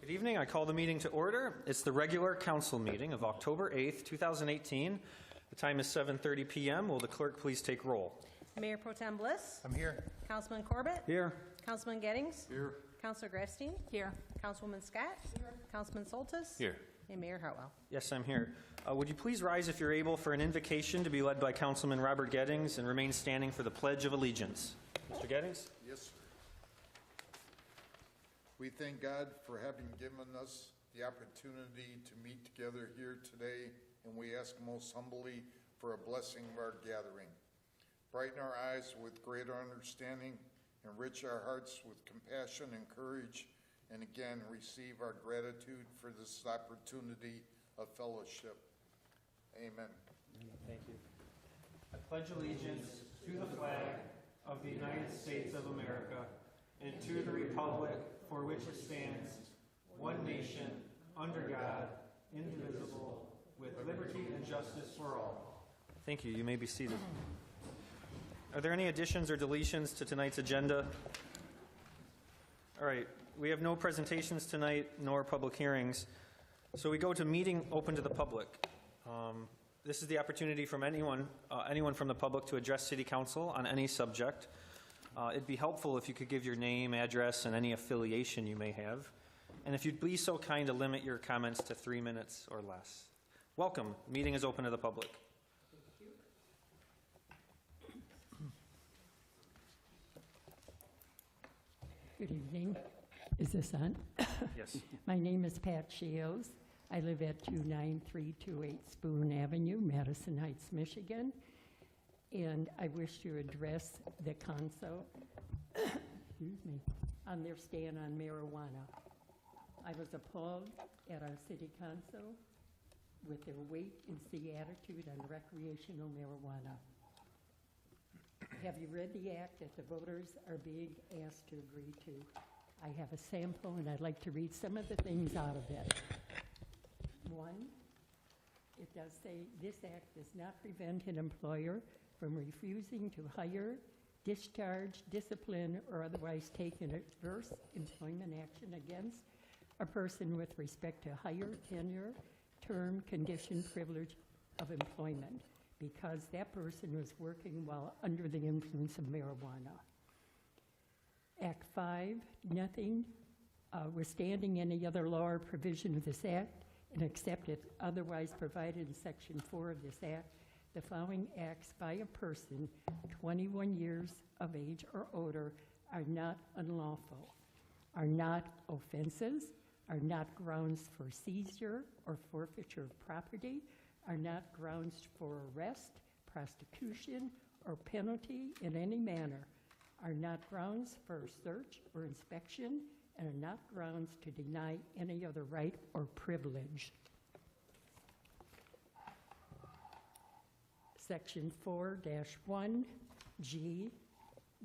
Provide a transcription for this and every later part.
Good evening. I call the meeting to order. It's the regular council meeting of October 8th, 2018. The time is 7:30 p.m. Will the clerk please take roll? Mayor Pro Tem Bliss. I'm here. Councilman Corbett. Here. Councilman Gettings. Here. Councilor Grafstein. Here. Councilwoman Scott. Here. Councilman Soltis. Here. And Mayor Hartwell. Yes, I'm here. Would you please rise if you're able for an invocation to be led by Councilman Robert Gettings and remain standing for the Pledge of Allegiance? Mr. Gettings? Yes, sir. We thank God for having given us the opportunity to meet together here today, and we ask most humbly for a blessing of our gathering. Brighten our eyes with greater understanding, enrich our hearts with compassion and courage, and again receive our gratitude for this opportunity of fellowship. Amen. Thank you. I pledge allegiance to the flag of the United States of America and to the republic for which it stands, one nation, under God, indivisible, with liberty and justice for all. Thank you. You may be seated. Are there any additions or deletions to tonight's agenda? All right. We have no presentations tonight, nor public hearings. So we go to meeting open to the public. This is the opportunity from anyone from the public to address City Council on any subject. It'd be helpful if you could give your name, address, and any affiliation you may have. And if you'd be so kind to limit your comments to 3 minutes or less. Welcome. Meeting is open to the public. Good evening. Is this on? Yes. My name is Pat Shields. I live at 29328 Spoon Avenue, Madison Heights, Michigan. And I wish to address the council on their stand on marijuana. I was appalled at our city council with their wait and see attitude on recreational marijuana. Have you read the act that the voters are being asked to agree to? I have a sample, and I'd like to read some of the things out of it. One, it does say, this act does not prevent an employer from refusing to hire, discharge, discipline, or otherwise take an adverse employment action against a person with respect to hire, tenure, term, condition, privilege of employment, because that person was working while under the influence of marijuana. Act 5, nothing withstanding any other law or provision of this act, and except if otherwise provided in Section 4 of this act, the following acts by a person 21 years of age or older are not unlawful, are not offenses, are not grounds for seizure or forfeiture of property, are not grounds for arrest, prosecution, or penalty in any manner, are not grounds for search or inspection, and are not grounds to deny any other right or privilege. Section 4-1G,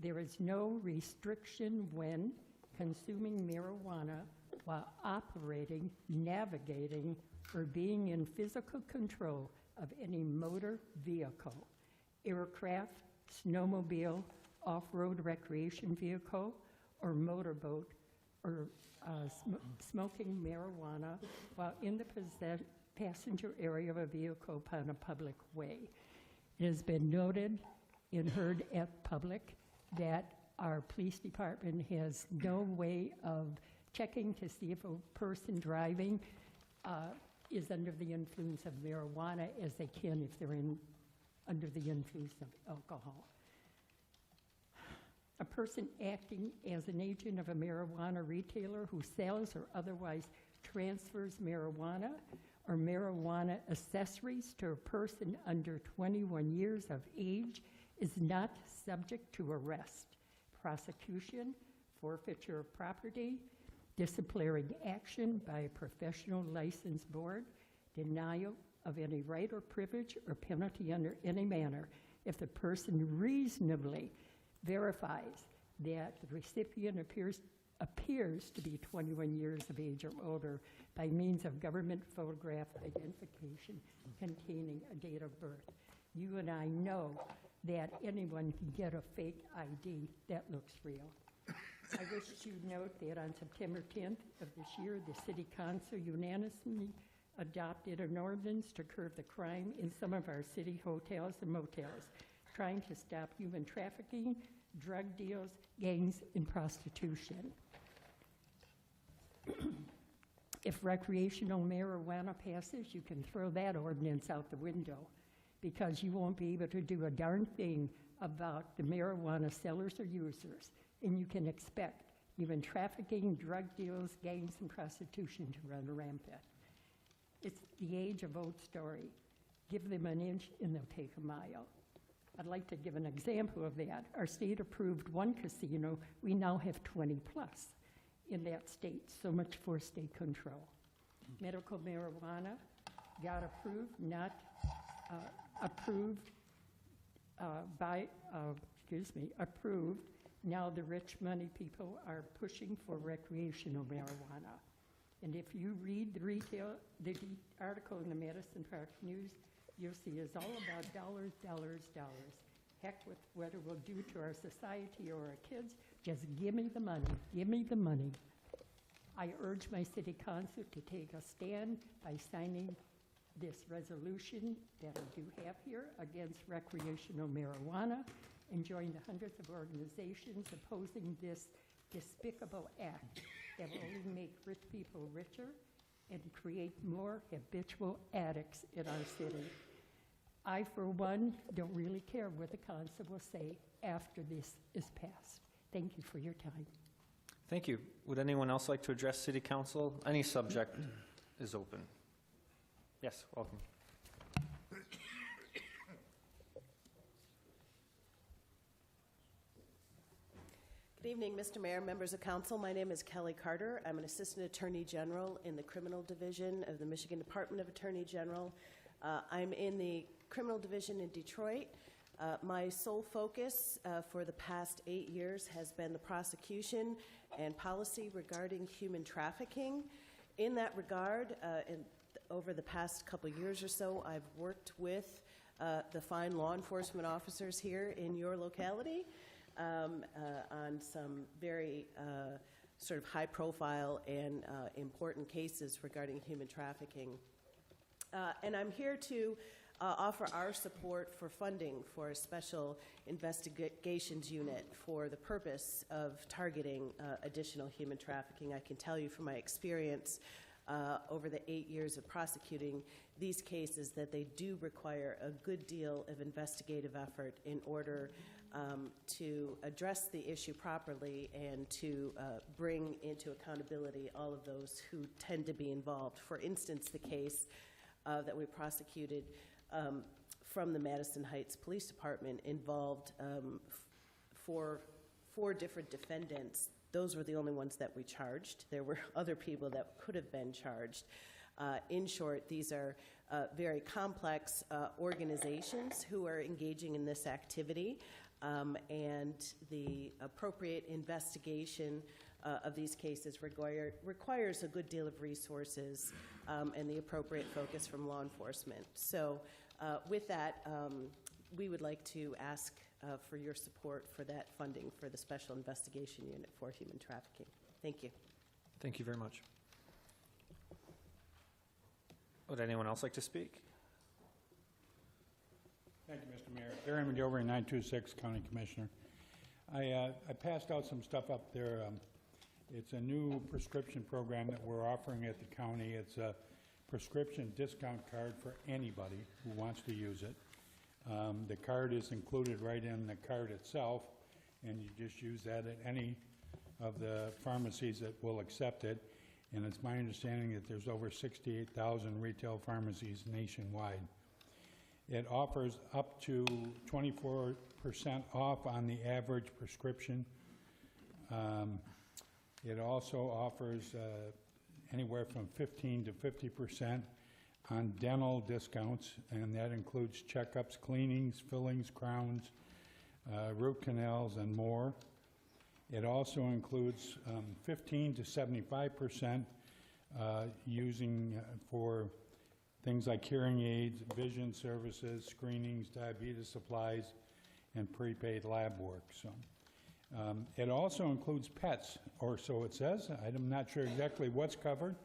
there is no restriction when consuming marijuana while operating, navigating, or being in physical control of any motor vehicle, aircraft, snowmobile, off-road recreation vehicle, or motorboat, or smoking marijuana while in the passenger area of a vehicle upon a public way. It has been noted and heard at public that our police department has no way of checking to see if a person driving is under the influence of marijuana as they can if they're under the influence of alcohol. A person acting as an agent of a marijuana retailer who sells or otherwise transfers marijuana or marijuana accessories to a person under 21 years of age is not subject to arrest, prosecution, forfeiture of property, disciplinary action by a professional licensed board, denial of any right or privilege or penalty under any manner if the person reasonably verifies that the recipient appears to be 21 years of age or older by means of government photograph identification containing a date of birth. You and I know that anyone can get a fake ID that looks real. I wish to note that on September 10th of this year, the City Council unanimously adopted an ordinance to curb the crime in some of our city hotels and motels, trying to stop human trafficking, drug deals, gangs, and prostitution. If recreational marijuana passes, you can throw that ordinance out the window because you won't be able to do a darn thing about the marijuana sellers or users, and you can expect human trafficking, drug deals, gangs, and prostitution to run rampant. It's the age-old story. Give them an inch and they'll take a mile. I'd like to give an example of that. Our state approved one casino. We now have 20 plus in that state. So much for state control. Medical marijuana got approved, not approved approved. Now the rich money people are pushing for recreational marijuana. And if you read the article in the Madison Park News, you'll see it's all about dollars, dollars, dollars. Heck with what it will do to our society or our kids. Just give me the money. Give me the money. I urge my city council to take a stand by signing this resolution that I do have here against recreational marijuana and join the hundreds of organizations opposing this despicable act that will only make rich people richer and create more habitual addicts in our city. I, for one, don't really care what the council will say after this is passed. Thank you for your time. Thank you. Would anyone else like to address City Council? Any subject is open. Yes, welcome. Good evening, Mr. Mayor, members of council. My name is Kelly Carter. I'm an Assistant Attorney General in the Criminal Division of the Michigan Department of Attorney General. I'm in the Criminal Division in Detroit. My sole focus for the past 8 years has been the prosecution and policy regarding human trafficking. In that regard, over the past couple years or so, I've worked with the fine law enforcement officers here in your locality on some very sort of high profile and important cases regarding human trafficking. And I'm here to offer our support for funding for a special investigations unit for the purpose of targeting additional human trafficking. I can tell you from my experience over the 8 years of prosecuting these cases that they do require a good deal of investigative effort in order to address the issue properly and to bring into accountability all of those who tend to be involved. For instance, the case that we prosecuted from the Madison Heights Police Department involved four different defendants. Those were the only ones that we charged. There were other people that could have been charged. In short, these are very complex organizations who are engaging in this activity, and the appropriate investigation of these cases requires a good deal of resources and the appropriate focus from law enforcement. So with that, we would like to ask for your support for that funding for the Special Investigation Unit for Human Trafficking. Thank you. Thank you very much. Would anyone else like to speak? Thank you, Mr. Mayor. Darren McGilvery, 926 County Commissioner. I passed out some stuff up there. It's a new prescription program that we're offering at the county. It's a prescription discount card for anybody who wants to use it. The card is included right in the card itself, and you just use that at any of the pharmacies that will accept it. And it's my understanding that there's over 68,000 retail pharmacies nationwide. It offers up to 24% off on the average prescription. It also offers anywhere from 15 to 50% on dental discounts, and that includes checkups, cleanings, fillings, crowns, root canals, and more. It also includes 15 to 75% using for things like hearing aids, vision services, screenings, diabetes supplies, and prepaid lab work. So It also includes pets, or so it says. I'm not sure exactly what's covered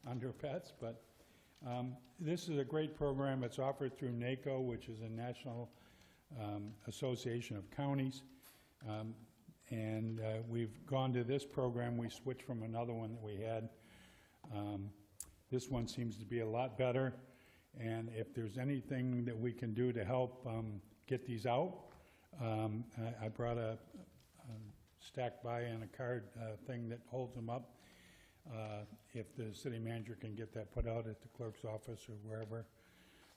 under pets, but this is a great program. It's offered through NACO, which is a National Association of Counties. And we've gone to this program. We switched from another one that we had. This one seems to be a lot better. And if there's anything that we can do to help get these out, I brought a stack by and a card thing that holds them up. If the city manager can get that put out at the clerk's office or wherever,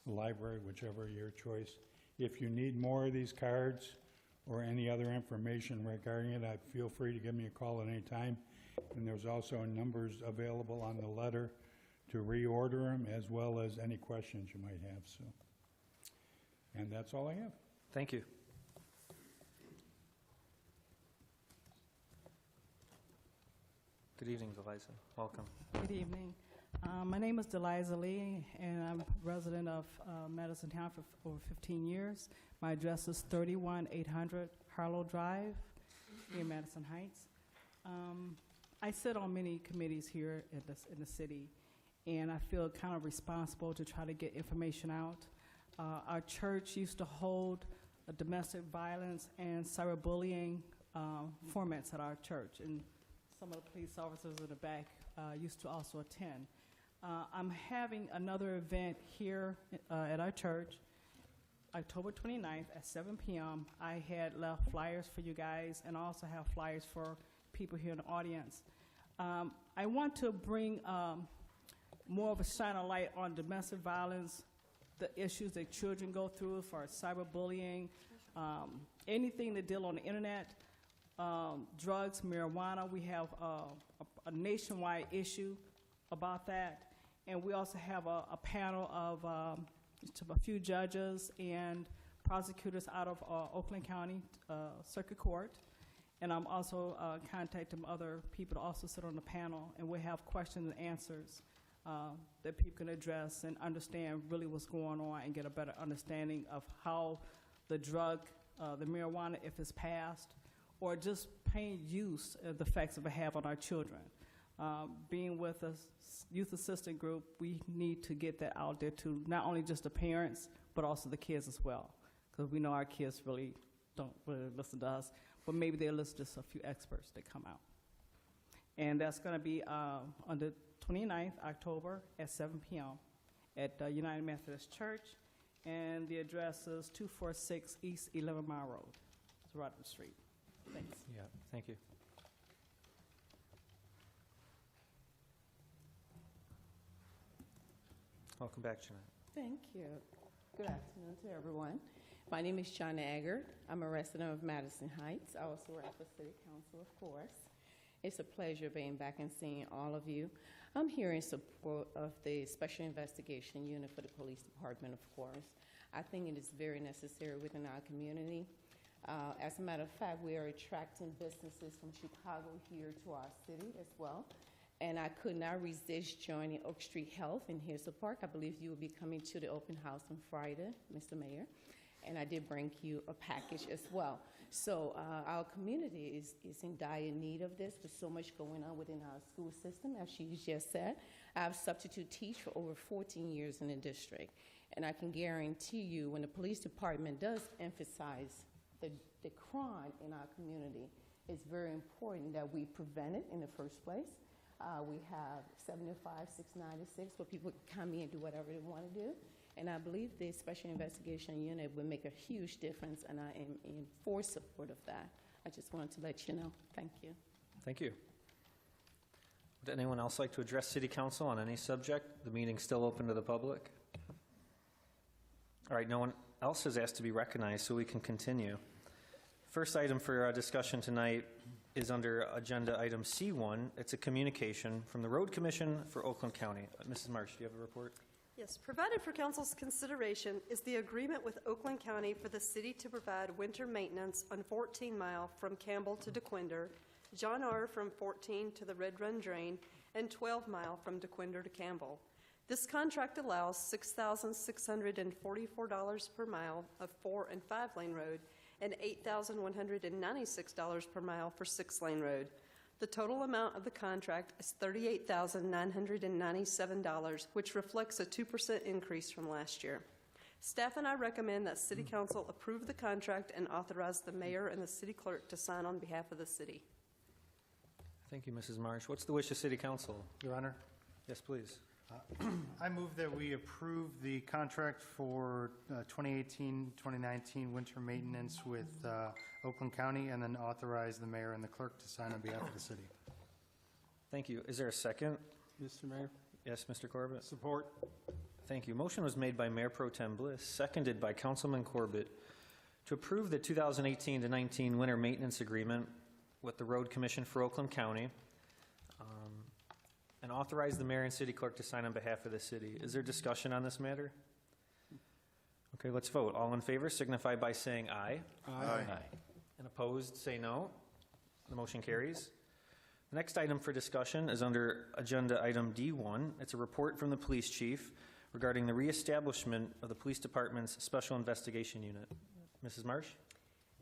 the library, whichever your choice. If you need more of these cards or any other information regarding it, feel free to give me a call at any time. And there's also numbers available on the letter to reorder them, as well as any questions you might have. So, and that's all I have. Thank you. Good evening, Eliza. Welcome. Good evening. My name is Deliza Lee, and I'm a resident of Madison Town for over 15 years. My address is 31800 Harlow Drive in Madison Heights. I sit on many committees here in the city, and I feel kind of responsible to try to get information out. Our church used to hold a domestic violence and cyberbullying formats at our church, and some of the police officers in the back used to also attend. I'm having another event here at our church, October 29th at 7 p.m. I had left flyers for you guys, and I also have flyers for people here in the audience. I want to bring more of a shine a light on domestic violence, the issues that children go through for cyberbullying, anything that deal on the internet, drugs, marijuana. We have a nationwide issue about that. And we also have a panel of a few judges and prosecutors out of Oakland County Circuit Court. And I'm also contacting other people to also sit on the panel, and we have questions and answers that people can address and understand really what's going on and get a better understanding of how the drug, the marijuana, if it's passed, or just plain use of the effects of it have on our children. Being with a youth assistant group, we need to get that out there to not only just the parents, but also the kids as well, because we know our kids really don't really listen to us, but maybe they'll listen to a few experts that come out. And that's going to be on the 29th, October at 7 p.m. at United Methodist Church, and the address is 246 East 11 Mile Road. It's Rodman Street. Thanks. Yeah, thank you. Welcome back, Jeanette. Thank you. Good afternoon to everyone. My name is John Agger. I'm a resident of Madison Heights. I also run for City Council, of course. It's a pleasure being back and seeing all of you. I'm here in support of the Special Investigation Unit for the Police Department, of course. I think it is very necessary within our community. As a matter of fact, we are attracting businesses from Chicago here to our city as well. And I could not resist joining Oak Street Health in Hazel Park. I believe you will be coming to the open house on Friday, Mr. Mayor. And I did bring you a package as well. So our community is in dire need of this. There's so much going on within our school system, as she just said. I've substitute teach for over 14 years in the district. And I can guarantee you when the police department does emphasize the crime in our community, it's very important that we prevent it in the first place. We have 75-696 where people can come in and do whatever they want to do. And I believe the Special Investigation Unit will make a huge difference, and I am in full support of that. I just wanted to let you know. Thank you. Thank you. Would anyone else like to address City Council on any subject? The meeting's still open to the public. All right, no one else has asked to be recognized, so we can continue. First item for discussion tonight is under agenda item C1. It's a communication from the Road Commission for Oakland County. Mrs. Marsh, do you have a report? Yes, provided for council's consideration is the agreement with Oakland County for the city to provide winter maintenance on 14 Mile from Campbell to DeQuinder, John R. from 14 to the Red Run Drain, and 12 Mile from DeQuinder to Campbell. This contract allows $6,644 per mile of 4- and 5-lane road and $8,196 per mile for 6-lane road. The total amount of the contract is $38,997, which reflects a 2% increase from last year. Staff and I recommend that City Council approve the contract and authorize the mayor and the city clerk to sign on behalf of the city. Thank you, Mrs. Marsh. What's the wish of City Council? Your Honor, Yes, please. I move that we approve the contract for 2018-2019 winter maintenance with Oakland County, and then authorize the mayor and the clerk to sign on behalf of the city. Thank you. Is there a second? Mr. Mayor. Yes, Mr. Corbett? Support. Thank you. Motion was made by Mayor Pro Tem Bliss, seconded by Councilman Corbett, to approve the 2018-19 winter maintenance agreement with the Road Commission for Oakland County, and authorize the mayor and city clerk to sign on behalf of the city. Is there discussion on this matter? Okay, let's vote. All in favor signify by saying aye. Aye. And opposed, say no. The motion carries. The next item for discussion is under Agenda Item D1. It's a report from the police chief regarding the reestablishment of the police department's Special Investigation Unit. Mrs. Marsh?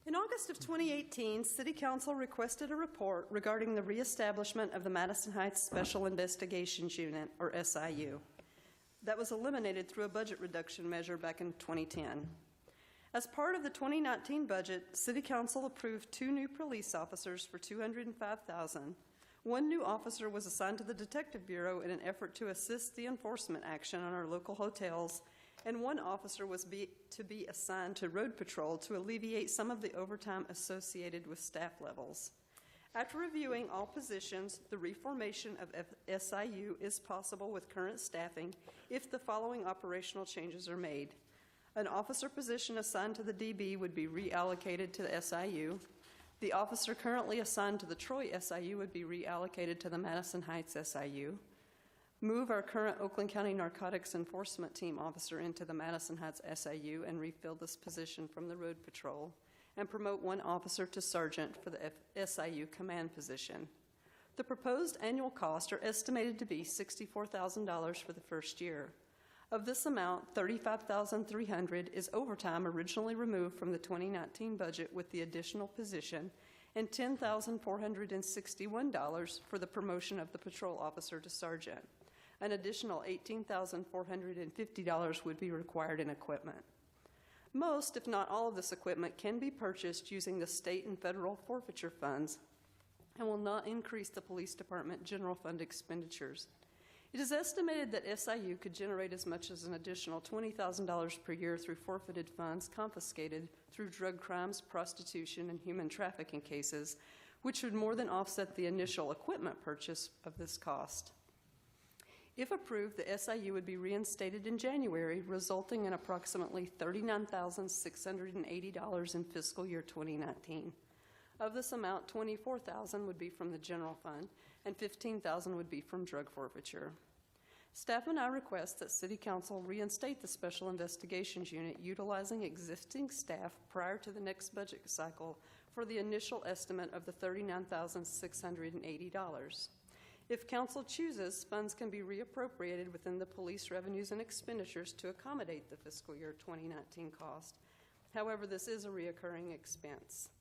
In August of 2018, City Council requested a report regarding the reestablishment of the Madison Heights Special Investigations Unit, or SIU. That was eliminated through a budget reduction measure back in 2010. As part of the 2019 budget, City Council approved 2 new police officers for $205,000. 1 new officer was assigned to the Detective Bureau in an effort to assist the enforcement action on our local hotels, and 1 officer was to be assigned to road patrol to alleviate some of the overtime associated with staff levels. After reviewing all positions, the reformation of SIU is possible with current staffing if the following operational changes are made. An officer position assigned to the DB would be reallocated to the SIU. The officer currently assigned to the Troy SIU would be reallocated to the Madison Heights SIU. Move our current Oakland County Narcotics Enforcement Team officer into the Madison Heights SIU and refill this position from the Road Patrol, and promote 1 officer to sergeant for the SIU command position. The proposed annual costs are estimated to be $64,000 for the first year. Of this amount, $35,300 is overtime originally removed from the 2019 budget with the additional position, and $10,461 for the promotion of the patrol officer to sergeant. An additional $18,450 would be required in equipment. Most, if not all, of this equipment can be purchased using the state and federal forfeiture funds and will not increase the police department general fund expenditures. It is estimated that SIU could generate as much as an additional $20,000 per year through forfeited funds confiscated through drug crimes, prostitution, and human trafficking cases, which would more than offset the initial equipment purchase of this cost. If approved, the SIU would be reinstated in January, resulting in approximately $39,680 in fiscal year 2019. Of this amount, $24,000 would be from the general fund, and $15,000 would be from drug forfeiture. Staff and I request that City Council reinstate the Special Investigations Unit utilizing existing staff prior to the next budget cycle for the initial estimate of the $39,680. If Council chooses, funds can be reappropriated within the police revenues and expenditures to accommodate the fiscal year 2019 cost. However, this is a reoccurring expense.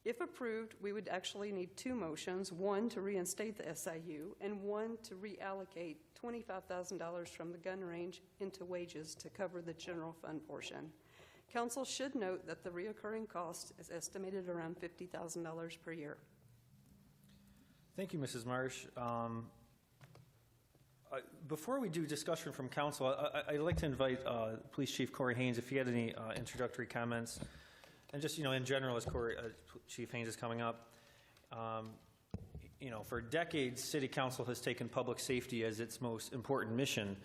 If approved, we would actually need 2 motions, 1 to reinstate the SIU and 1 to reallocate $25,000 from the gun range into wages to cover the general fund portion. Council should note that the reoccurring cost is estimated around $50,000 per year. Thank you, Mrs. Marsh. Before we do discussion from council, I'd like to invite Police Chief Corey Haynes if he had any introductory comments. And just, in general, as Chief Haynes is coming up, for decades, City Council has taken public safety as its most important mission,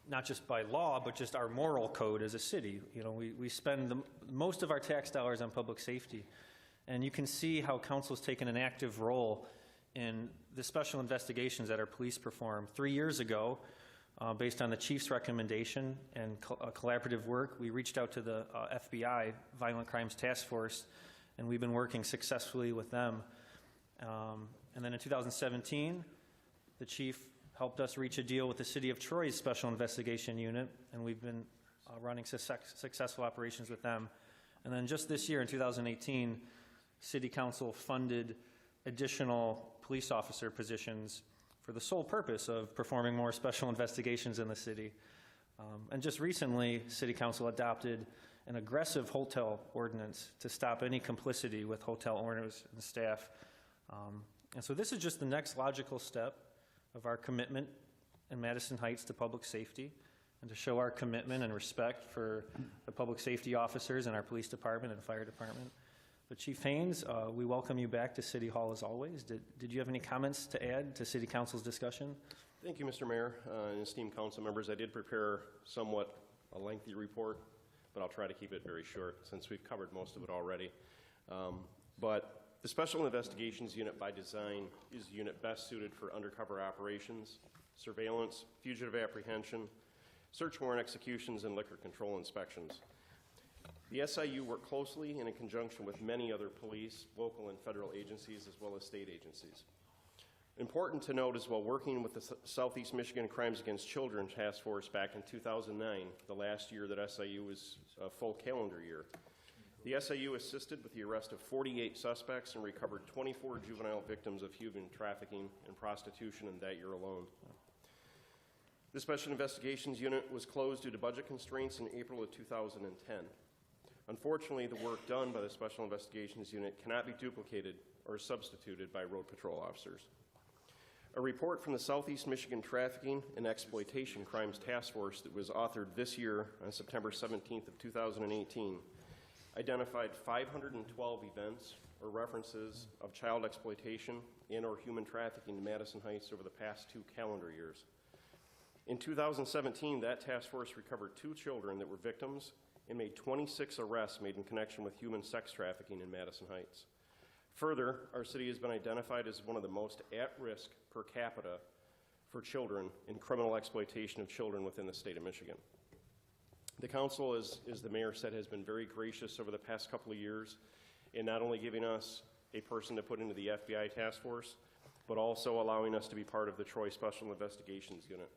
not just by law, but just our moral code as a city. We spend most of our tax dollars on public safety. And you can see how council's taken an active role in the special investigations that our police perform. 3 years ago, based on the chief's recommendation and collaborative work, we reached out to the FBI, Violent Crimes Task Force, and we've been working successfully with them. And then in 2017, the chief helped us reach a deal with the City of Troy's Special Investigation Unit, and we've been running successful operations with them. And then just this year, in 2018, City Council funded additional police officer positions for the sole purpose of performing more special investigations in the city. And just recently, City Council adopted an aggressive hotel ordinance to stop any complicity with hotel owners and staff. And so this is just the next logical step of our commitment in Madison Heights to public safety, and to show our commitment and respect for the public safety officers in our police department and fire department. But Chief Haynes, we welcome you back to City Hall as always. Did you have any comments to add to City Council's discussion? Thank you, Mr. Mayor and esteemed council members. I did prepare somewhat a lengthy report, but I'll try to keep it very short since we've covered most of it already. But the Special Investigations Unit by design is the unit best suited for undercover operations, surveillance, fugitive apprehension, search warrant executions, and liquor control inspections. The SIU work closely and in conjunction with many other police, local, and federal agencies, as well as state agencies. Important to note is while working with the Southeast Michigan Crimes Against Children Task Force back in 2009, the last year that SIU was a full calendar year, the SIU assisted with the arrest of 48 suspects and recovered 24 juvenile victims of human trafficking and prostitution in that year alone. The Special Investigations Unit was closed due to budget constraints in April of 2010. Unfortunately, the work done by the Special Investigations Unit cannot be duplicated or substituted by road patrol officers. A report from the Southeast Michigan Trafficking and Exploitation Crimes Task Force that was authored this year on September 17th of 2018 identified 512 events or references of child exploitation and or human trafficking in Madison Heights over the past 2 calendar years. In 2017, that task force recovered 2 children that were victims and made 26 arrests made in connection with human sex trafficking in Madison Heights. Further, our city has been identified as one of the most at-risk per capita for children in criminal exploitation of children within the state of Michigan. The council, as the mayor said, has been very gracious over the past couple of years in not only giving us a person to put into the FBI task force, but also allowing us to be part of the Troy Special Investigations Unit.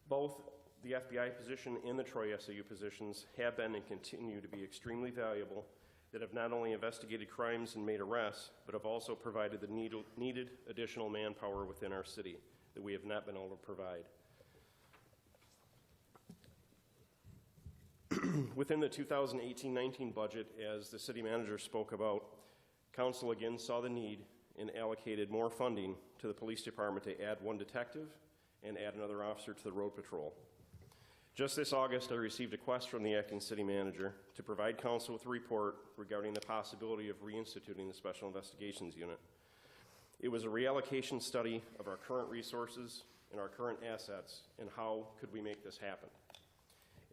Both the FBI position and the Troy SAU positions have been and continue to be extremely valuable, that have not only investigated crimes and made arrests, but have also provided the needed additional manpower within our city that we have not been able to provide. Within the 2018-19 budget, as the city manager spoke about, council again saw the need and allocated more funding to the police department to add 1 detective and add another officer to the road patrol. Just this August, I received a request from the acting city manager to provide council with a report regarding the possibility of reinstituting the Special Investigations Unit. It was a reallocation study of our current resources and our current assets and how could we make this happen.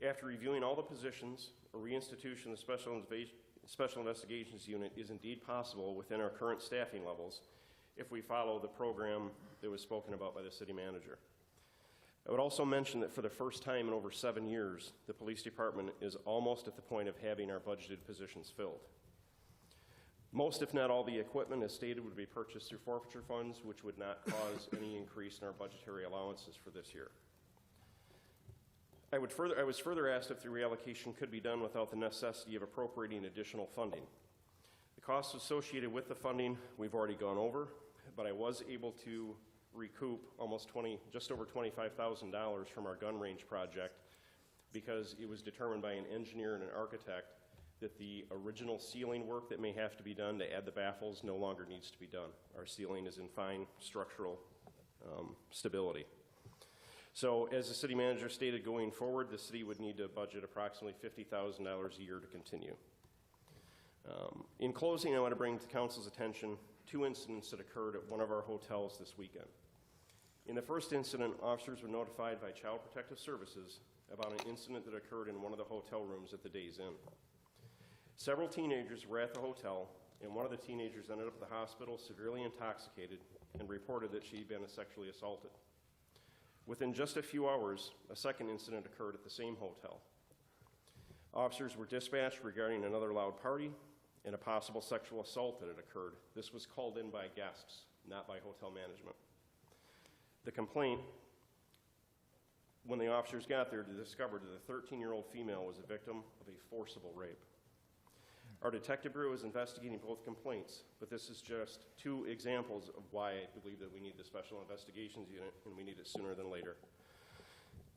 After reviewing all the positions, a reinstitution of the Special Investigations Unit is indeed possible within our current staffing levels if we follow the program that was spoken about by the city manager. I would also mention that for the first time in over 7 years, the police department is almost at the point of having our budgeted positions filled. Most, if not all, the equipment, as stated, would be purchased through forfeiture funds, which would not cause any increase in our budgetary allowances for this year. I was further asked if the reallocation could be done without the necessity of appropriating additional funding. The costs associated with the funding we've already gone over, but I was able to recoup just over $25,000 from our gun range project because it was determined by an engineer and an architect that the original ceiling work that may have to be done to add the baffles no longer needs to be done. Our ceiling is in fine structural stability. So as the city manager stated, going forward, the city would need to budget approximately $50,000 a year to continue. In closing, I want to bring to council's attention 2 incidents that occurred at one of our hotels this weekend. In the first incident, officers were notified by Child Protective Services about an incident that occurred in one of the hotel rooms at the Days Inn. Several teenagers were at the hotel, and one of the teenagers ended up at the hospital severely intoxicated and reported that she had been sexually assaulted. Within just a few hours, a second incident occurred at the same hotel. Officers were dispatched regarding another loud party and a possible sexual assault that had occurred. This was called in by guests, not by hotel management. The complaint, when the officers got there, discovered that the 13-year-old female was a victim of a forcible rape. Our detective bureau is investigating both complaints, but this is just 2 examples of why I believe that we need the Special Investigations Unit, and we need it sooner than later.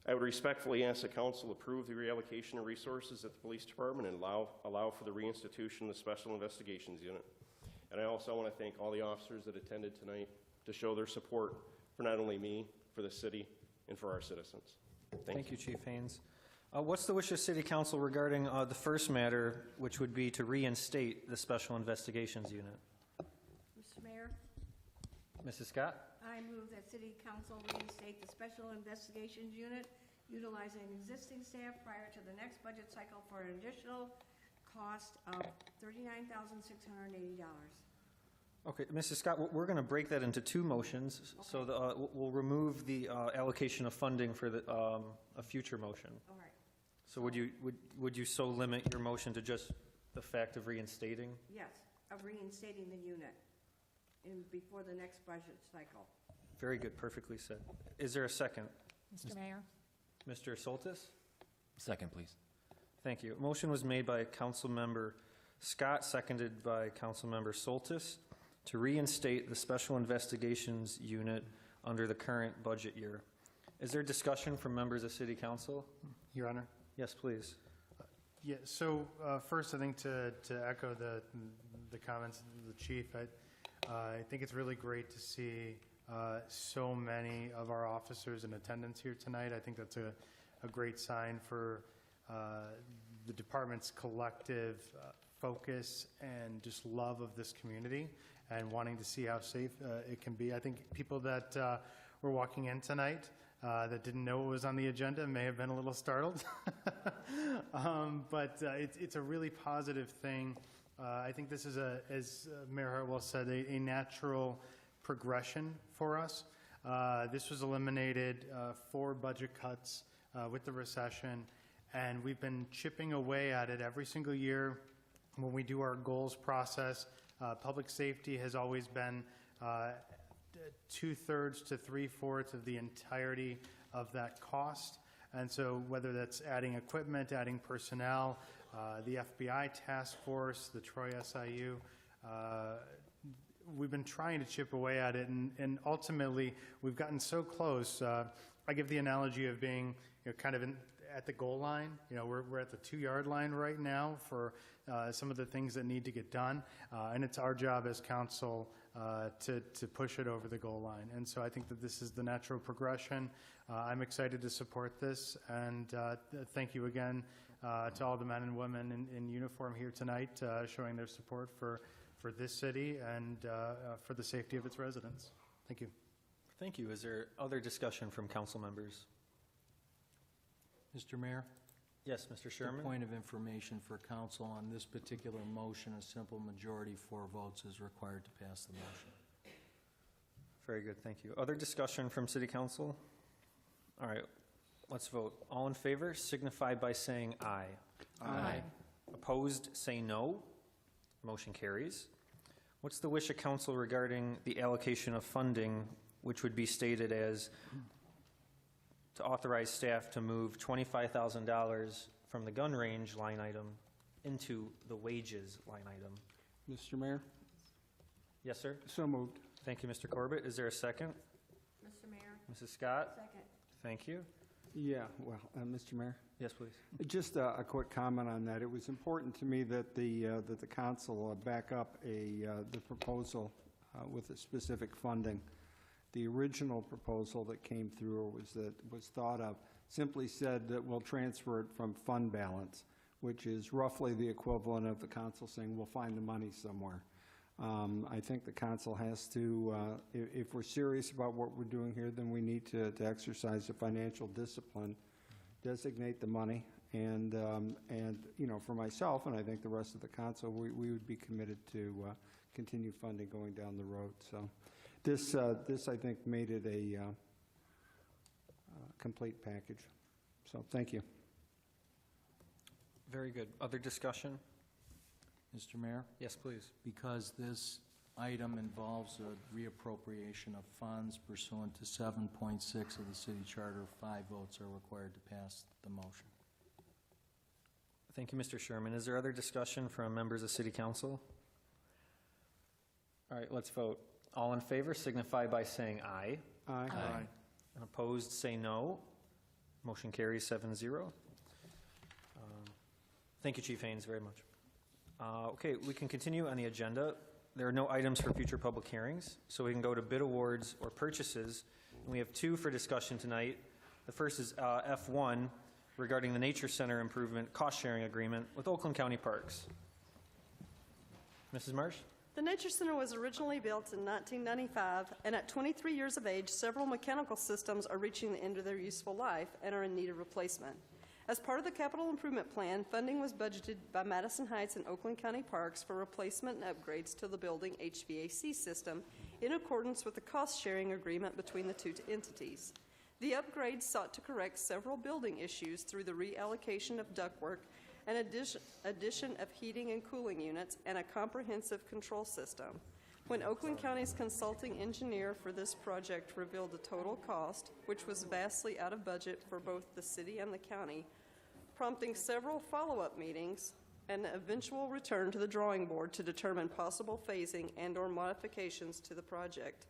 I would respectfully ask the council approve the reallocation of resources at the police department and allow for the reinstitution of the Special Investigations Unit. And I also want to thank all the officers that attended tonight to show their support for not only me, for the city, and for our citizens. Thank you. Thank you, Chief Haynes. What's the wish of City Council regarding the first matter, which would be to reinstate the Special Investigations Unit? Mr. Mayor, Mrs. Scott? I move that City Council reinstate the Special Investigations Unit utilizing existing staff prior to the next budget cycle for an additional cost of $39,680. Okay, Mrs. Scott, we're going to break that into 2 motions. So we'll remove the allocation of funding for a future motion. All right. So would you so limit your motion to just the fact of reinstating? Yes, of reinstating the unit before the next budget cycle. Very good, perfectly said. Is there a second? Mr. Mayor? Mr. Soltis? Second, please. Thank you. Motion was made by Councilmember Scott, seconded by Councilmember Soltis, to reinstate the Special Investigations Unit under the current budget year. Is there discussion from members of City Council? Your Honor. Yes, please. Yeah, so first, I think to echo the comments of the chief, I think it's really great to see so many of our officers in attendance here tonight. I think that's a great sign for the department's collective focus and just love of this community and wanting to see how safe it can be. I think people that were walking in tonight that didn't know what was on the agenda may have been a little startled. But it's a really positive thing. I think this is, as Mayor Hartwell said, a natural progression for us. This was eliminated for budget cuts with the recession, and we've been chipping away at it every single year when we do our goals process. Public safety has always been 2/3 to 3/4 of the entirety of that cost. And so whether that's adding equipment, adding personnel, the FBI task force, the Troy SIU, we've been trying to chip away at it, and ultimately we've gotten so close. I give the analogy of being kind of at the goal line. We're at the 2-yard line right now for some of the things that need to get done, and it's our job as council to push it over the goal line. And so I think that this is the natural progression. I'm excited to support this, and thank you again to all the men and women in uniform here tonight, showing their support for this city and for the safety of its residents. Thank you. Thank you. Is there other discussion from council members? Mr. Mayor? Yes, Mr. Sherman? A point of information for council on this particular motion, a simple majority, 4 votes is required to pass the motion. Very good, thank you. Other discussion from City Council? All right, let's vote. All in favor signify by saying aye. Aye. Opposed, say no. Motion carries. What's the wish of council regarding the allocation of funding, which would be stated as to authorize staff to move $25,000 from the gun range line item into the wages line item? Mr. Mayor? Yes, sir. So moved. Thank you, Mr. Corbett. Is there a second? Mr. Mayor, Mrs. Scott? second. Thank you. Yeah, well, Mr. Mayor? Yes, please. Just a quick comment on that. It was important to me that the council back up the proposal with the specific funding. The original proposal that came through was thought of simply said that we'll transfer it from fund balance, which is roughly the equivalent of the council saying we'll find the money somewhere. I think the council has to, if we're serious about what we're doing here, then we need to exercise the financial discipline, designate the money, and for myself, and I think the rest of the council, we would be committed to continue funding going down the road. So this I think, made it a complete package. So thank you. Very good. Other discussion? Mr. Mayor? Yes, please. Because this item involves a reappropriation of funds pursuant to 7.6 of the city charter, 5 votes are required to pass the motion. Thank you, Mr. Sherman. Is there other discussion from members of City Council? All right, let's vote. All in favor signify by saying aye. Aye. And opposed, say no. Motion carries 7-0. Thank you, Chief Haynes, very much. Okay, we can continue on the agenda. There are no items for future public hearings, so we can go to bid awards or purchases. And we have two for discussion tonight. The first is F1 regarding the Nature Center improvement cost-sharing agreement with Oakland County Parks. Mrs. Marsh? The Nature Center was originally built in 1995, and at 23 years of age, several mechanical systems are reaching the end of their useful life and are in need of replacement. As part of the capital improvement plan, funding was budgeted by Madison Heights and Oakland County Parks for replacement and upgrades to the building HVAC system in accordance with the cost-sharing agreement between the two entities. The upgrades sought to correct several building issues through the reallocation of ductwork and addition of heating and cooling units and a comprehensive control system. When Oakland County's consulting engineer for this project revealed the total cost, which was vastly out of budget for both the city and the county, prompting several follow-up meetings and the eventual return to the drawing board to determine possible phasing and/or modifications to the project.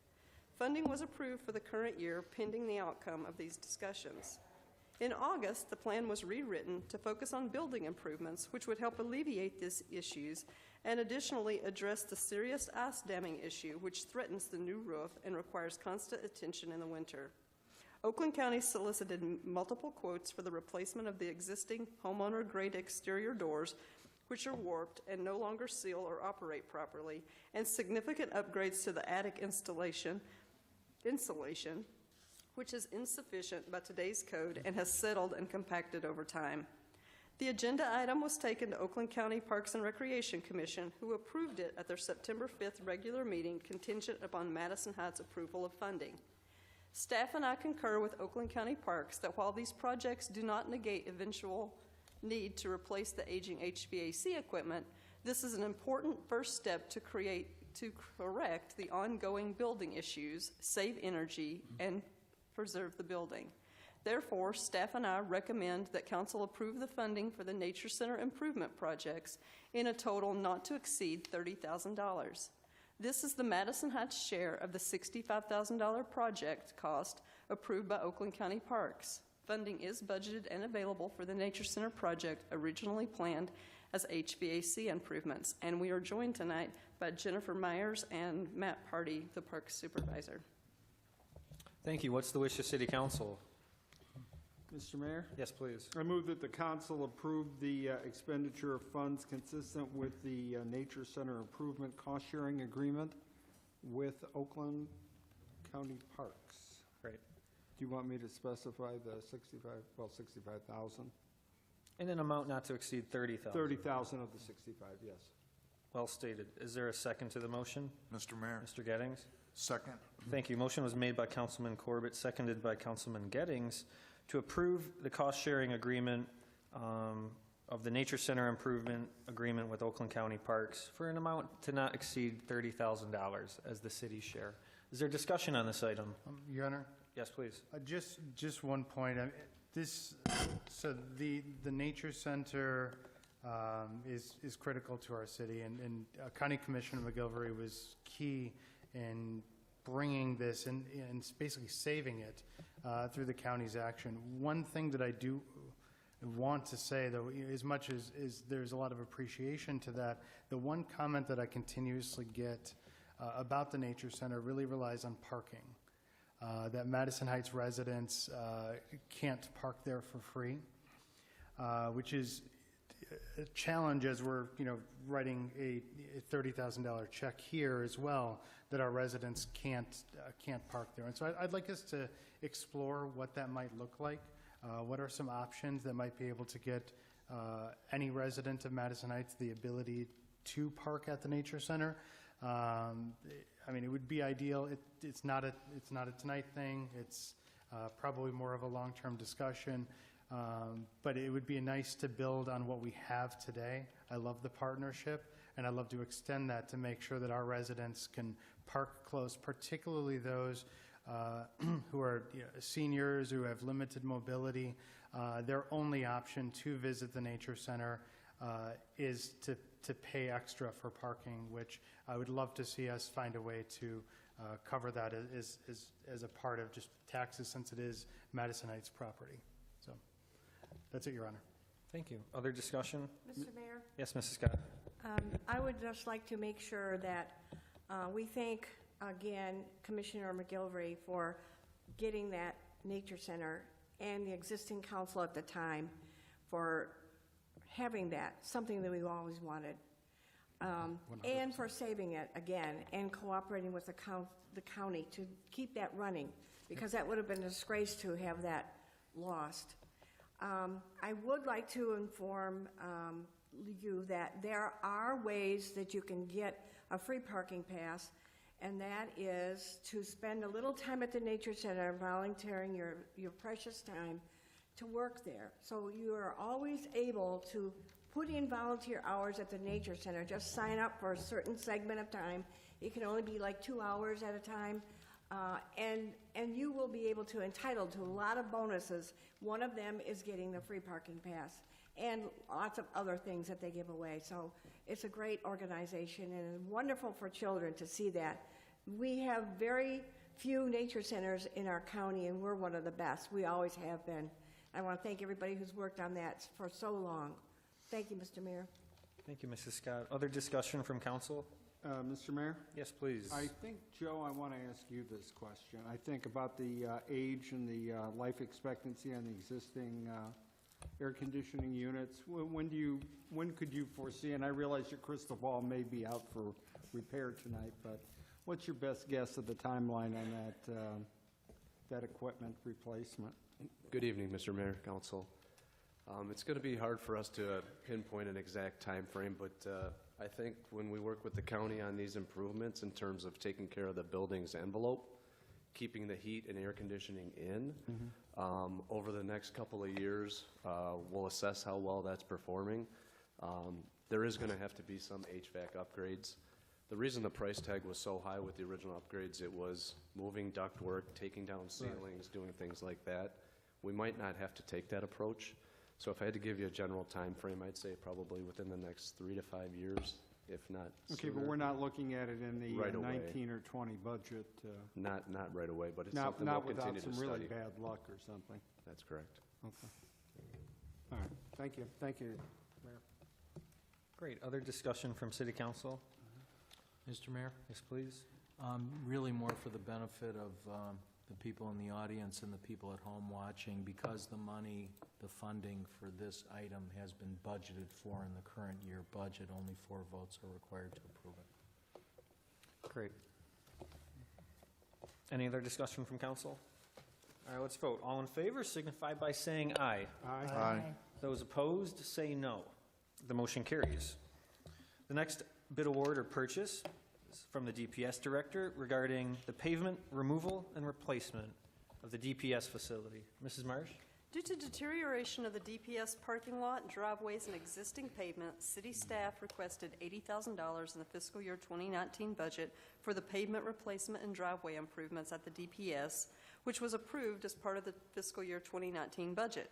Funding was approved for the current year pending the outcome of these discussions. In August, the plan was rewritten to focus on building improvements, which would help alleviate these issues and additionally address the serious ice damming issue, which threatens the new roof and requires constant attention in the winter. Oakland County solicited multiple quotes for the replacement of the existing homeowner-grade exterior doors, which are warped and no longer seal or operate properly, and significant upgrades to the attic insulation, which is insufficient by today's code and has settled and compacted over time. The agenda item was taken to Oakland County Parks and Recreation Commission, who approved it at their September 5th regular meeting contingent upon Madison Heights' approval of funding. Staff and I concur with Oakland County Parks that while these projects do not negate eventual need to replace the aging HVAC equipment, this is an important first step to correct the ongoing building issues, save energy, and preserve the building. Therefore, staff and I recommend that council approve the funding for the Nature Center improvement projects in a total not to exceed $30,000. This is the Madison Heights share of the $65,000 project cost approved by Oakland County Parks. Funding is budgeted and available for the Nature Center project originally planned as HVAC improvements, and we are joined tonight by Jennifer Myers and Matt Party, the Parks Supervisor. Thank you. What's the wish of City Council? Mr. Mayor? Yes, please. I move that the council approve the expenditure of funds consistent with the Nature Center Improvement Cost-Sharing Agreement with Oakland County Parks. Great. Do you want me to specify the 65,000? In an amount not to exceed 30,000. 30,000 of the 65, yes. Well stated. Is there a second to the motion? Mr. Mayor. Mr. Gettings? Second. Thank you. Motion was made by Councilman Corbett, seconded by Councilman Gettings, to approve the cost-sharing agreement of the Nature Center Improvement Agreement with Oakland County Parks for an amount to not exceed $30,000 as the city's share. Is there discussion on this item? Your Honor? Yes, please. Just one point. So the Nature Center is critical to our city, and County Commissioner McGilvery was key in bringing this and basically saving it through the county's action. One thing that I do want to say, though, as much as there's a lot of appreciation to that, the one comment that I continuously get about the Nature Center really relies on parking. That Madison Heights residents can't park there for free, which is a challenge as we're writing a $30,000 check here as well, that our residents can't park there. And so I'd like us to explore what that might look like. What are some options that might be able to get any resident of Madison Heights the ability to park at the Nature Center? I mean, it would be ideal. It's not a tonight thing. It's probably more of a long-term discussion. But it would be nice to build on what we have today. I love the partnership, and I'd love to extend that to make sure that our residents can park close, particularly those who are seniors who have limited mobility. Their only option to visit the nature center is to pay extra for parking, which I would love to see us find a way to cover that as a part of just taxes, since it is Madison Heights property. So that's it, Your Honor. Thank you. Other discussion? Mr. Mayor? Yes, Mrs. Scott. I would just like to make sure that we thank, again, Commissioner McGilvery for getting that nature center and the existing council at the time for having that, something that we've always wanted. And for saving it again and cooperating with the county to keep that running, because that would have been a disgrace to have that lost. I would like to inform you that there are ways that you can get a free parking pass, and that is to spend a little time at the Nature Center, volunteering your precious time to work there. So you are always able to put in volunteer hours at the Nature Center. Just sign up for a certain segment of time. It can only be like 2 hours at a time. And you will be able to entitled to a lot of bonuses. One of them is getting the free parking pass and lots of other things that they give away. So it's a great organization and wonderful for children to see that. We have very few nature centers in our county, and we're one of the best. We always have been. I want to thank everybody who's worked on that for so long. Thank you, Mr. Mayor. Thank you, Mrs. Scott. Other discussion from council? Mr. Mayor? Yes, please. I think, Joe, I want to ask you this question. I think about the age and the life expectancy on the existing air conditioning units. When could you foresee, and I realize your crystal ball may be out for repair tonight, but what's your best guess of the timeline on that equipment replacement? Good evening, Mr. Mayor, Council. It's going to be hard for us to pinpoint an exact time frame, but I think when we work with the county on these improvements in terms of taking care of the building's envelope, keeping the heat and air conditioning in, over the next couple of years, we'll assess how well that's performing. There is going to have to be some HVAC upgrades. The reason the price tag was so high with the original upgrades, it was moving ductwork, taking down ceilings, doing things like that. We might not have to take that approach. So if I had to give you a general time frame, I'd say probably within the next 3 to 5 years, if not Okay, sooner. but we're not looking at it in the Right away. 19 or 20 budget. Not right away, but it's Not something we'll without continue to some really study. bad luck or something. That's correct. Okay. All right. Thank you. Thank you, Mayor. Great. Other discussion from city council? Mr. Mayor? Yes, please. Really more for the benefit of the people in the audience and the people at home watching, because the funding for this item has been budgeted for in the current year budget. Only 4 votes are required to approve it. Great. Any other discussion from council? All right, let's vote. All in favor signify by saying aye. Aye. Aye. Those opposed say no. The motion carries. The next bid award or purchase is from the DPS director regarding the pavement removal and replacement of the DPS facility. Mrs. Marsh? Due to deterioration of the DPS parking lot, driveways, and existing pavement, city staff requested $80,000 in the fiscal year 2019 budget for the pavement replacement and driveway improvements at the DPS, which was approved as part of the fiscal year 2019 budget.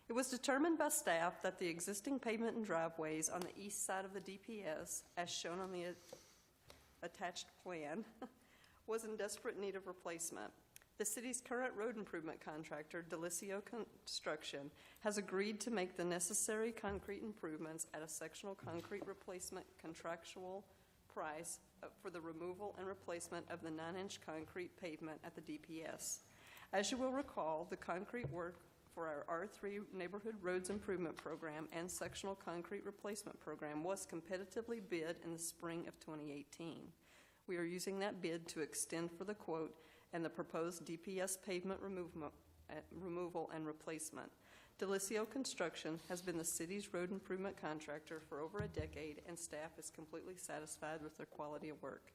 It was determined by staff that the existing pavement and driveways on the east side of the DPS, as shown on the attached plan, was in desperate need of replacement. The city's current road improvement contractor, Delisio Construction, has agreed to make the necessary concrete improvements at a sectional concrete replacement contractual price for the removal and replacement of the 9-inch concrete pavement at the DPS. As you will recall, the concrete work for our R3 Neighborhood Roads Improvement Program and Sectional Concrete Replacement Program was competitively bid in the spring of 2018. We are using that bid to extend for the quote and the proposed DPS pavement removal and replacement. Delisio Construction has been the city's road improvement contractor for over a decade, and staff is completely satisfied with their quality of work.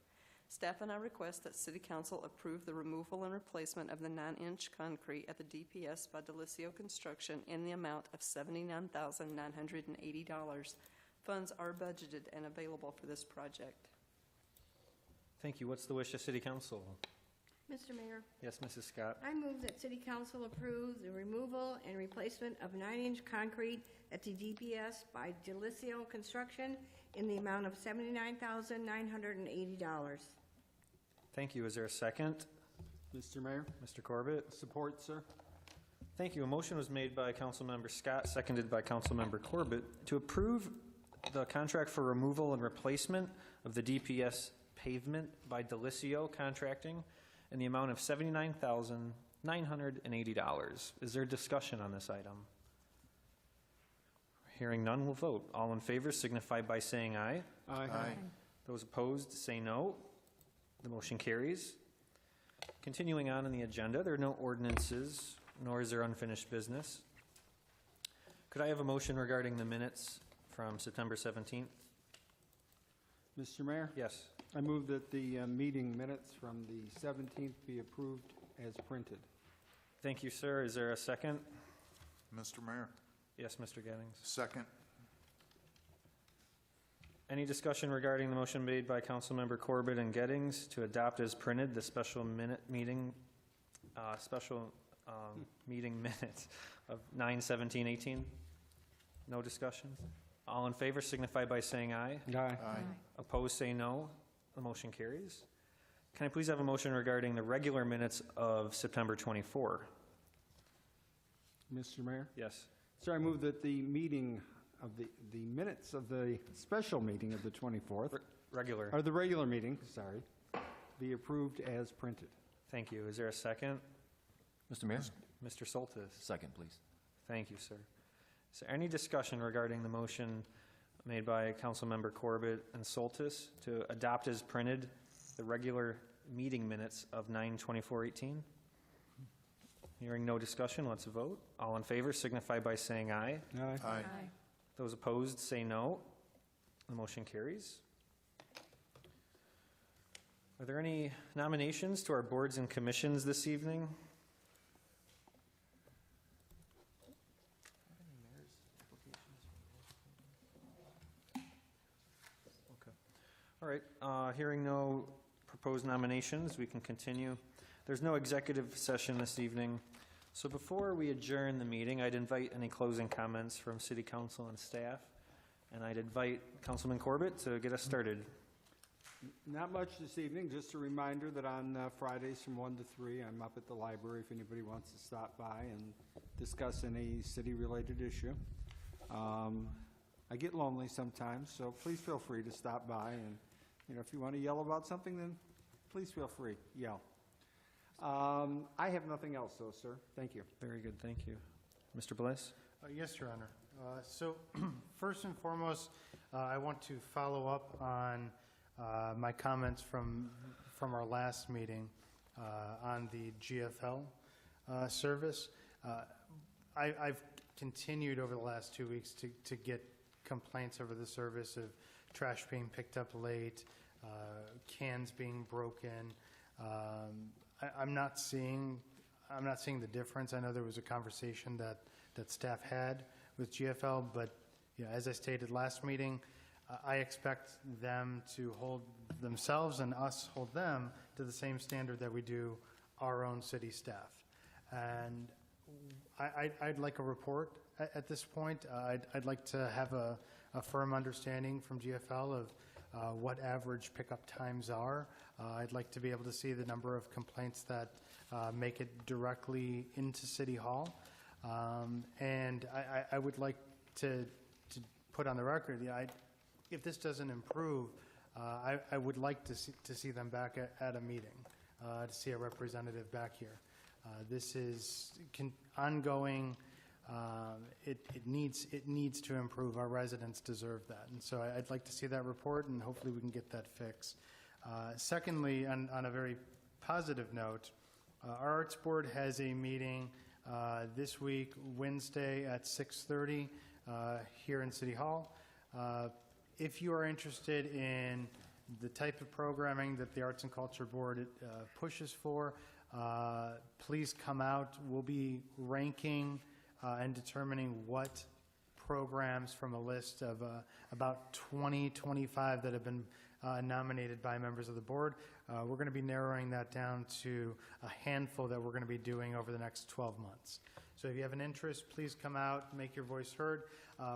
Staff and I request that City Council approve the removal and replacement of the 9-inch concrete at the DPS by Delisio Construction in the amount of $79,980. Funds are budgeted and available for this project. Thank you. What's the wish of city council? Mr. Mayor, Yes, Mrs. Scott. I move that City Council approve the removal and replacement of 9-inch concrete at the DPS by Delicio Construction in the amount of $79,980. Thank you. Is there a second? Mr. Mayor? Mr. Corbett? Support, sir. Thank you. A motion was made by Councilmember Scott, seconded by Councilmember Corbett, to approve the contract for removal and replacement of the DPS pavement by Delicio Contracting in the amount of $79,980. Is there discussion on this item? Hearing none, we'll vote. All in favor signify by saying aye. Aye. Those opposed say no. The motion carries. Continuing on in the agenda, there are no ordinances, nor is there unfinished business. Could I have a motion regarding the minutes from September 17th? Mr. Mayor? Yes. I move that the meeting minutes from the 17th be approved as printed. Thank you, sir. Is there a second? Mr. Mayor? Yes, Mr. Gettings. Second. Any discussion regarding the motion made by Councilmember Corbett and Gettings to adopt as printed the special meeting minutes of 9/17/18? No discussions? All in favor signify by saying aye. Aye. Opposed say no. The motion carries. Can I please have a motion regarding the regular minutes of September 24? Mr. Mayor? Yes. Sir, I move that the meeting of the minutes of the special meeting of the 24th, Regular. or the regular meeting, sorry, be approved as printed. Thank you. Is there a second? Mr. Mayor? Mr. Soltis. Second, please. Thank you, sir. Is there any discussion regarding the motion made by Councilmember Corbett and Soltis to adopt as printed the regular meeting minutes of 9/24/18? Hearing no discussion, let's vote. All in favor signify by saying aye. Aye. Those opposed say no. The motion carries. Are there any nominations to our boards and commissions this evening? All right, hearing no proposed nominations, we can continue. There's no executive session this evening. So before we adjourn the meeting, I'd invite any closing comments from City Council and staff. And I'd invite Councilman Corbett to get us started. Not much this evening, just a reminder that on Fridays from 1 to 3, I'm up at the library if anybody wants to stop by and discuss any city-related issue. I get lonely sometimes, so please feel free to stop by. And, if you want to yell about something, then please feel free, yell. I have nothing else, though, sir. Thank you. Very good, thank you. Mr. Bliss? Yes, Your Honor. So first and foremost, I want to follow up on my comments from our last meeting on the GFL service. I've continued over the last 2 weeks to get complaints over the service of trash being picked up late, cans being broken. I'm not seeing the difference. I know there was a conversation that staff had with GFL, but as I stated last meeting, I expect them to hold themselves and us hold them to the same standard that we do our own city staff. And I'd like a report at this point. I'd like to have a firm understanding from GFL of what average pickup times are. I'd like to be able to see the number of complaints that make it directly into City Hall. And I would like to put on the record, if this doesn't improve, I would like to see them back at a meeting, to see a representative back here. This is ongoing. It needs to improve. Our residents deserve that. And so I'd like to see that report, and hopefully we can get that fixed. Secondly, on a very positive note, our Arts Board has a meeting this week, Wednesday at 6:30 here in City Hall. If you are interested in the type of programming that the Arts and Culture Board pushes for, please come out. We'll be ranking and determining what programs from a list of about 25 that have been nominated by members of the board. We're going to be narrowing that down to a handful that we're going to be doing over the next 12 months. So if you have an interest, please come out, make your voice heard.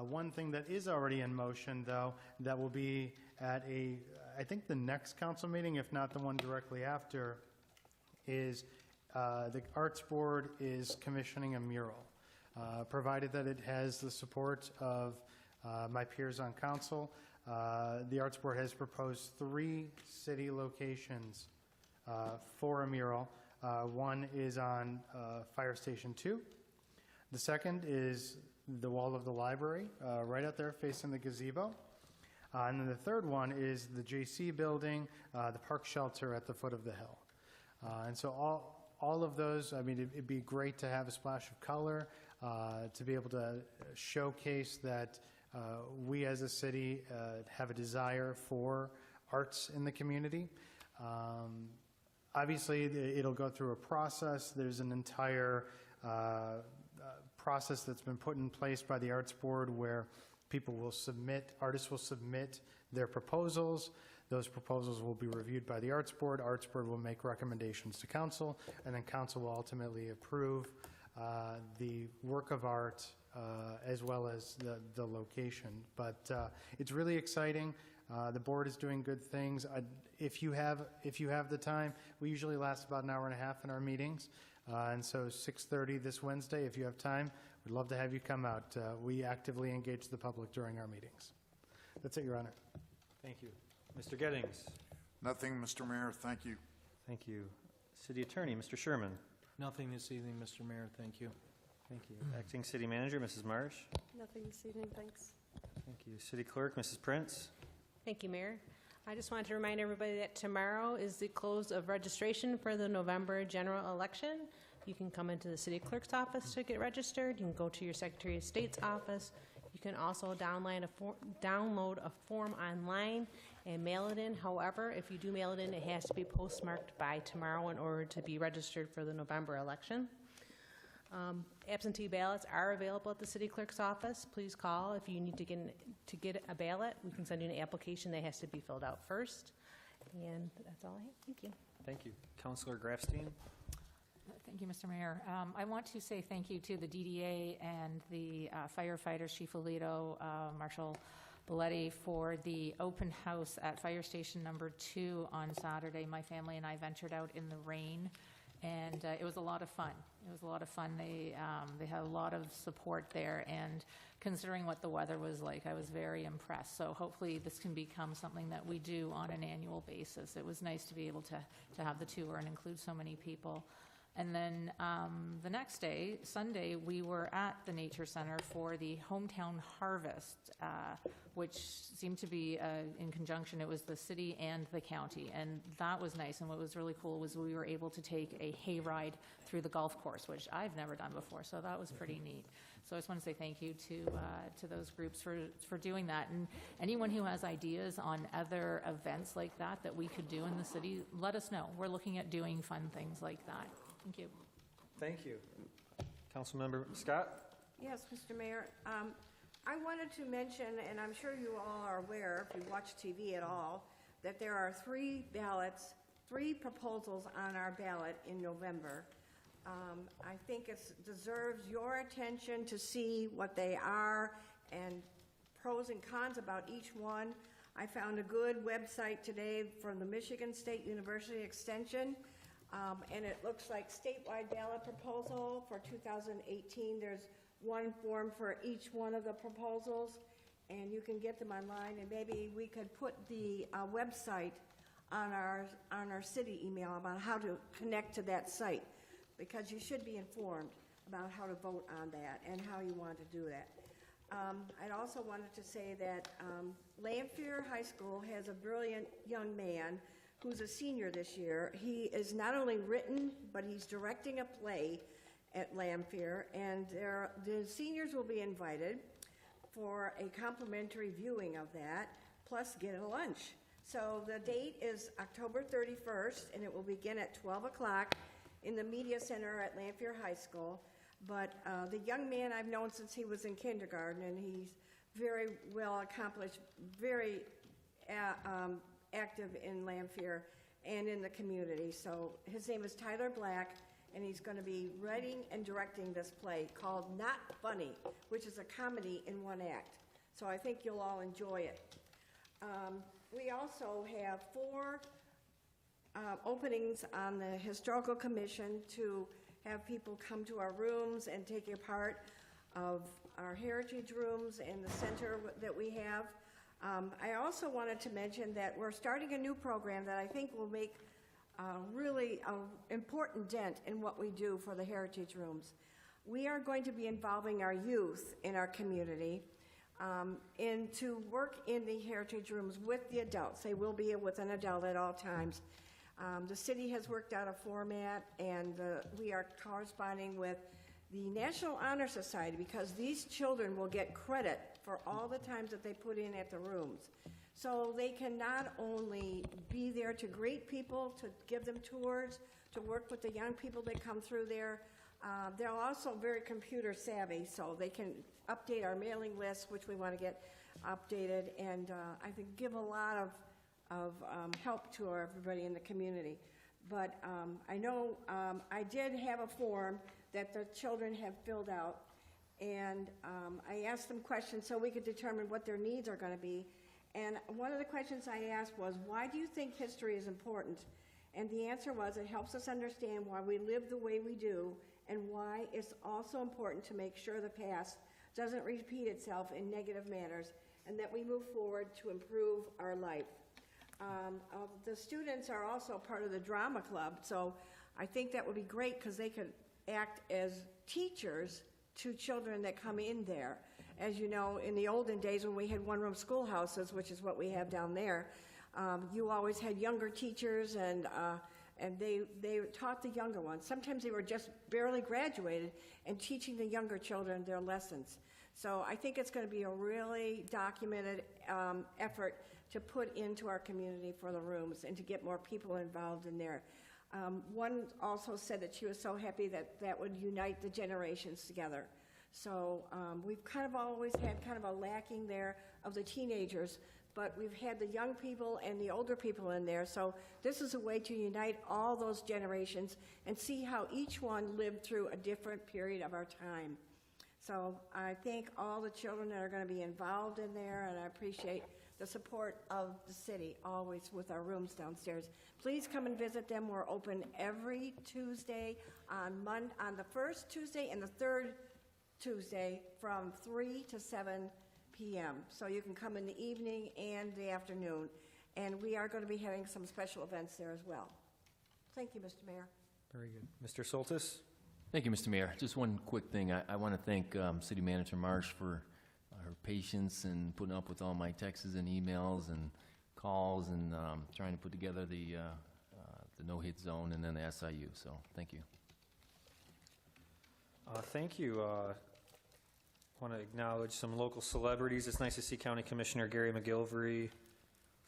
One thing that is already in motion, though, that will be at I think the next council meeting, if not the one directly after, is the Arts Board is commissioning a mural, provided that it has the support of my peers on council. The Arts Board has proposed 3 city locations for a mural. One is on Fire Station 2. The second is the wall of the library, right out there facing the gazebo. And then the third one is the JC building, the park shelter at the foot of the hill. And so all of those, I mean, it'd be great to have a splash of color, to be able to showcase that we as a city have a desire for arts in the community. Obviously, it'll go through a process. There's an entire process that's been put in place by the Arts Board where artists will submit their proposals. Those proposals will be reviewed by the Arts Board. Arts Board will make recommendations to council, and then council will ultimately approve the work of art as well as the location. But it's really exciting. The board is doing good things. If you have the time, we usually last about an hour and a half in our meetings. And so 6:30 this Wednesday, if you have time, we'd love to have you come out. We actively engage the public during our meetings. That's it, Your Honor. Thank you. Mr. Gettings. Nothing, Mr. Mayor. Thank you. Thank you. City Attorney, Mr. Sherman. Nothing this evening, Mr. Mayor, thank you. Thank you. Acting City Manager, Mrs. Marsh. Nothing this evening, thanks. Thank you. City Clerk, Mrs. Prince. Thank you, Mayor. I just wanted to remind everybody that tomorrow is the close of registration for the November general election. You can come into the city clerk's office to get registered. You can go to your Secretary of State's office. You can also download a form online and mail it in. However, if you do mail it in, it has to be postmarked by tomorrow in order to be registered for the November election. Absentee ballots are available at the city clerk's office. Please call if you need to get a ballot. We can send you an application that has to be filled out first. And that's all I have. Thank you. Thank you. Councilor Grafstein. Thank you, Mr. Mayor. I want to say thank you to the DDA and the firefighters, Chief Alito, Marshal Belletti, for the open house at Fire Station number 2 on Saturday. My family and I ventured out in the rain, and it was a lot of fun. It was a lot of fun. They had a lot of support there, and considering what the weather was like, I was very impressed. So hopefully this can become something that we do on an annual basis. It was nice to be able to have the tour and include so many people. And then the next day, Sunday, we were at the Nature Center for the Hometown Harvest, which seemed to be in conjunction. It was the city and the county, and that was nice. And what was really cool was we were able to take a hayride through the golf course, which I've never done before, so that was pretty neat. So I just want to say thank you to those groups for doing that. And anyone who has ideas on other events like that we could do in the city, let us know. We're looking at doing fun things like that. Thank you. Thank you. Councilmember Scott? Yes, Mr. Mayor. I wanted to mention, and I'm sure you all are aware, if you watch TV at all, that there are 3 proposals on our ballot in November. I think it deserves your attention to see what they are and pros and cons about each one. I found a good website today from the Michigan State University Extension. And it looks like statewide ballot proposal for 2018. There's one form for each one of the proposals, and you can get them online. And maybe we could put the website on our city email about how to connect to that site, because you should be informed about how to vote on that and how you want to do that. I'd also wanted to say that Lanphier High School has a brilliant young man who's a senior this year. He is not only written, but he's directing a play at Lanphier, and the seniors will be invited for a complimentary viewing of that, plus get a lunch. So the date is October 31st, and it will begin at 12 o'clock in the Media Center at Lanphier High School. But the young man I've known since he was in kindergarten, and he's very well accomplished, very active in Lanphier and in the community. So his name is Tyler Black, and he's going to be writing and directing this play called Not Funny, which is a comedy in one act. So I think you'll all enjoy it. We also have 4 openings on the Historical Commission to have people come to our rooms and take a part of our heritage rooms and the center that we have. I also wanted to mention that we're starting a new program that I think will make really an important dent in what we do for the heritage rooms. We are going to be involving our youth in our community and to work in the heritage rooms with the adults. They will be with an adult at all times. The city has worked out a format, and we are corresponding with the National Honor Society because these children will get credit for all the times that they put in at the rooms. So they can not only be there to greet people, to give them tours, to work with the young people that come through there. They're also very computer savvy, so they can update our mailing list, which we want to get updated, and I think give a lot of help to everybody in the community. But I know I did have a form that the children have filled out, and I asked them questions so we could determine what their needs are going to be. And one of the questions I asked was, why do you think history is important? And the answer was, it helps us understand why we live the way we do and why it's also important to make sure the past doesn't repeat itself in negative manners and that we move forward to improve our life. The students are also part of the drama club, so I think that would be great because they could act as teachers to children that come in there. As you know, in the olden days when we had one-room schoolhouses, which is what we have down there, you always had younger teachers, and they taught the younger ones. Sometimes they were just barely graduated and teaching the younger children their lessons. So I think it's going to be a really documented effort to put into our community for the rooms and to get more people involved in there. One also said that she was so happy that that would unite the generations together. So we've kind of always had kind of a lacking there of the teenagers, but we've had the young people and the older people in there. So this is a way to unite all those generations and see how each one lived through a different period of our time. So I thank all the children that are going to be involved in there, and I appreciate the support of the city always with our rooms downstairs. Please come and visit them. We're open every Tuesday on the first Tuesday and the third Tuesday from 3 to 7 p.m. So you can come in the evening and the afternoon. And we are going to be having some special events there as well. Thank you, Mr. Mayor. Very good. Mr. Soltis? Thank you, Mr. Mayor. Just one quick thing. I want to thank City Manager Marsh for her patience and putting up with all my texts and emails and calls and trying to put together the no-hit zone and then the SIU. So thank you. Thank you. I want to acknowledge some local celebrities. It's nice to see County Commissioner Gary McGilvery,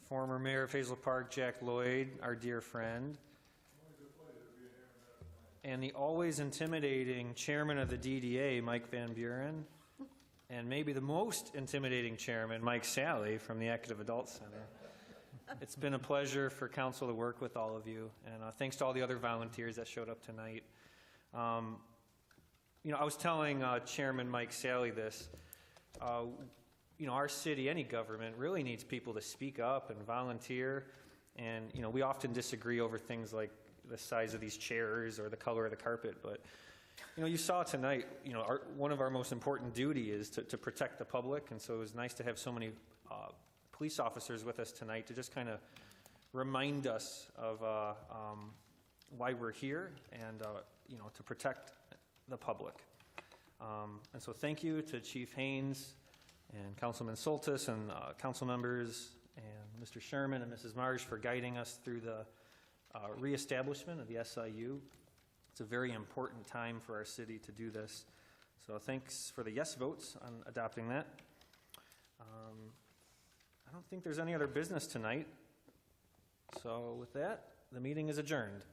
former Mayor of Hazel Park, Jack Lloyd, our dear friend, and the always intimidating chairman of the DDA, Mike Van Buren, and maybe the most intimidating chairman, Mike Sally from the Active Adult Center. It's been a pleasure for council to work with all of you, and thanks to all the other volunteers that showed up tonight. You know, I was telling Chairman Mike Sally this. You know, our city, any government, really needs people to speak up and volunteer. And, you know, we often disagree over things like the size of these chairs or the color of the carpet. But, you know, you saw tonight, you know, one of our most important duty is to protect the public. And so it was nice to have so many police officers with us tonight to just kind of remind us of why we're here and, you know, to protect the public. And so thank you to Chief Haynes and Councilman Soltis and council members and Mr. Sherman and Mrs. Marsh for guiding us through the reestablishment of the SIU. It's a very important time for our city to do this. So thanks for the yes votes on adopting that. I don't think there's any other business tonight. So with that, the meeting is adjourned.